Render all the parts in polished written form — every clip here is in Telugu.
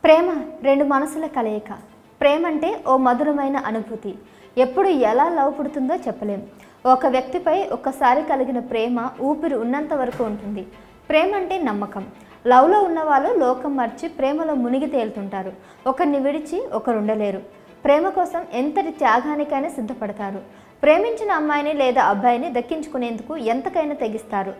ప్రేమ రెండు మనసుల కలయిక. ప్రేమ అంటే ఓ మధురమైన అనుభూతి. ఎప్పుడు ఎలా లవ్ పుడుతుందో చెప్పలేం. ఒక వ్యక్తిపై ఒక్కసారి కలిగిన ప్రేమ ఊపిరి ఉన్నంత వరకు ఉంటుంది. ప్రేమ అంటే నమ్మకం. లవ్లో ఉన్నవాళ్ళు లోకం మర్చి ప్రేమలో మునిగి తేలుతుంటారు. ఒకరిని విడిచి ఒకరు ఉండలేరు. ప్రేమ కోసం ఎంతటి త్యాగానికైనా సిద్ధపడతారు. ప్రేమించిన అమ్మాయిని లేదా అబ్బాయిని దక్కించుకునేందుకు ఎంతకైనా తెగిస్తారు.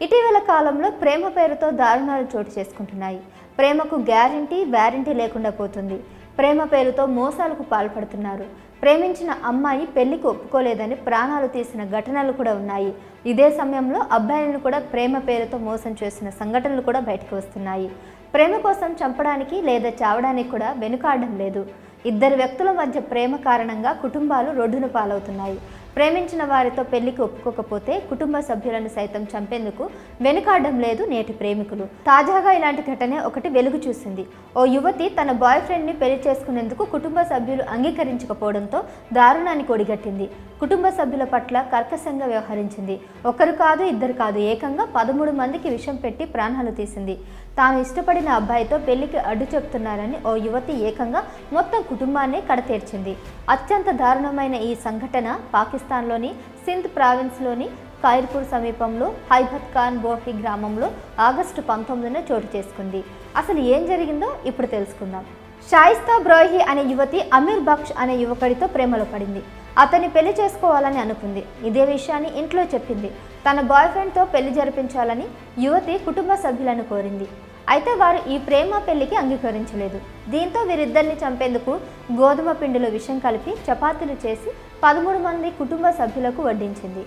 ఇటీవల కాలంలో ప్రేమ పేరుతో దారుణాలు చోటు చేసుకుంటున్నాయి. ప్రేమకు వ్యారంటీ లేకుండా పోతుంది. ప్రేమ పేరుతో మోసాలకు పాల్పడుతున్నారు. ప్రేమించిన అమ్మాయి పెళ్లికి ఒప్పుకోలేదని ప్రాణాలు తీసిన ఘటనలు కూడా ఉన్నాయి. ఇదే సమయంలో అబ్బాయిలను కూడా ప్రేమ పేరుతో మోసం చేసిన సంఘటనలు కూడా బయటకు వస్తున్నాయి. ప్రేమ కోసం చంపడానికి లేదా చావడానికి కూడా వెనుకాడడం లేదు. ఇద్దరు వ్యక్తుల మధ్య ప్రేమ కారణంగా కుటుంబాలు రోడ్డున పాలవుతున్నాయి. ప్రేమించిన వారితో పెళ్లికి ఒప్పుకోకపోతే కుటుంబ సభ్యులను సైతం చంపేందుకు వెనుకాడడం లేదు నేటి ప్రేమికులు. తాజాగా ఇలాంటి ఘటనే ఒకటి వెలుగు చూసింది. ఓ యువతి తన బాయ్ ఫ్రెండ్ని పెళ్లి చేసుకునేందుకు కుటుంబ సభ్యులు అంగీకరించకపోవడంతో దారుణానికి ఒడిగట్టింది. కుటుంబ సభ్యుల పట్ల కర్కశంగా వ్యవహరించింది. ఒకరు కాదు, ఇద్దరు కాదు, ఏకంగా 13 మందికి విషం పెట్టి ప్రాణాలు తీసింది. తాను ఇష్టపడిన అబ్బాయితో పెళ్లికి అడ్డు చెప్తున్నారని ఓ యువతి ఏకంగా మొత్తం కుటుంబాన్నే కడతేర్చింది. అత్యంత దారుణమైన ఈ సంఘటన పాకిస్తాన్లోని సింధ్ ప్రావిన్స్లోని ఖైర్పూర్ సమీపంలో హైబత్ ఖాన్ బోహి గ్రామంలో ఆగస్టు 19న చోటు చేసుకుంది. అసలు ఏం జరిగిందో ఇప్పుడు తెలుసుకుందాం. షాయిస్తా బ్రోహి అనే యువతి అమీర్ బక్ష్ అనే యువకుడితో ప్రేమలో పడింది. అతన్ని పెళ్లి చేసుకోవాలని అనుకుంది. ఇదే విషయాన్ని ఇంట్లో చెప్పింది. తన బాయ్ ఫ్రెండ్తో పెళ్లి జరిపించాలని యువతి కుటుంబ సభ్యులను కోరింది. అయితే వారు ఈ ప్రేమ పెళ్లికి అంగీకరించలేదు. దీంతో వీరిద్దరిని చంపేందుకు గోధుమ పిండిలో విషం కలిపి చపాతీలు చేసి 13 మంది కుటుంబ సభ్యులకు వడ్డించింది.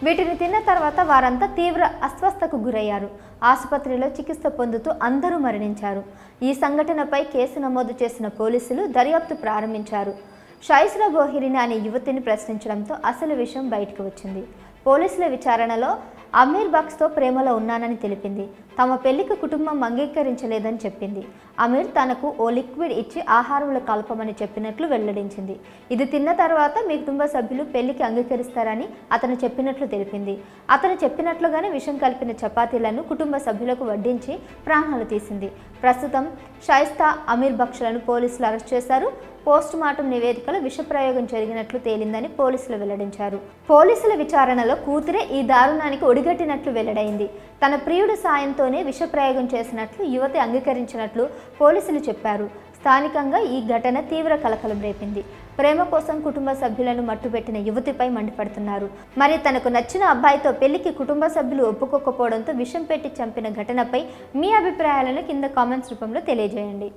వీటిని తిన్న తర్వాత వారంతా తీవ్ర అస్వస్థకు గురయ్యారు. ఆసుపత్రిలో చికిత్స పొందుతూ అందరూ మరణించారు. ఈ సంఘటనపై కేసు నమోదు చేసిన పోలీసులు దర్యాప్తు ప్రారంభించారు. షాయిస్తా బోహిరిని అనే యువతిని ప్రశ్నించడంతో అసలు విషయం బయటకు వచ్చింది. పోలీసుల విచారణలో అమీర్ బక్స్తో ప్రేమలో ఉన్నానని తెలిపింది. తమ పెళ్లికి కుటుంబం అంగీకరించలేదని చెప్పింది. అమీర్ తనకు ఓ లిక్విడ్ ఇచ్చి ఆహారంలో కలపమని చెప్పినట్లు వెల్లడించింది. ఇది తిన్న తర్వాత మీ కుటుంబ సభ్యులు పెళ్లికి అంగీకరిస్తారని అతను చెప్పినట్లు తెలిపింది. అతను చెప్పినట్లుగానే విషం కలిపిన చపాతీలను కుటుంబ సభ్యులకు వడ్డించి ప్రాణాలు తీసింది. ప్రస్తుతం షాయిస్తా, అమీర్ బక్షలను పోలీసులు అరెస్ట్ చేశారు. పోస్ట్ మార్టం నివేదికలో విషప్రయోగం జరిగినట్లు తేలిందని పోలీసులు వెల్లడించారు. పోలీసుల విచారణలో కూతురే ఈ దారుణానికి ఒడిగట్టినట్లు వెల్లడైంది. తన ప్రియుడి సాయంతోనే విషప్రయోగం చేసినట్లు యువతి అంగీకరించినట్లు పోలీసులు చెప్పారు. స్థానికంగా ఈ ఘటన తీవ్ర కలకలం రేపింది. ప్రేమ కోసం కుటుంబ సభ్యులను మట్టుపెట్టిన యువతిపై మండిపడుతున్నారు. మరి తనకు నచ్చిన అబ్బాయితో పెళ్లికి కుటుంబ సభ్యులు ఒప్పుకోకపోవడంతో విషం పెట్టి చంపిన ఘటనపై మీ అభిప్రాయాలను కింద కామెంట్స్ రూపంలో తెలియజేయండి.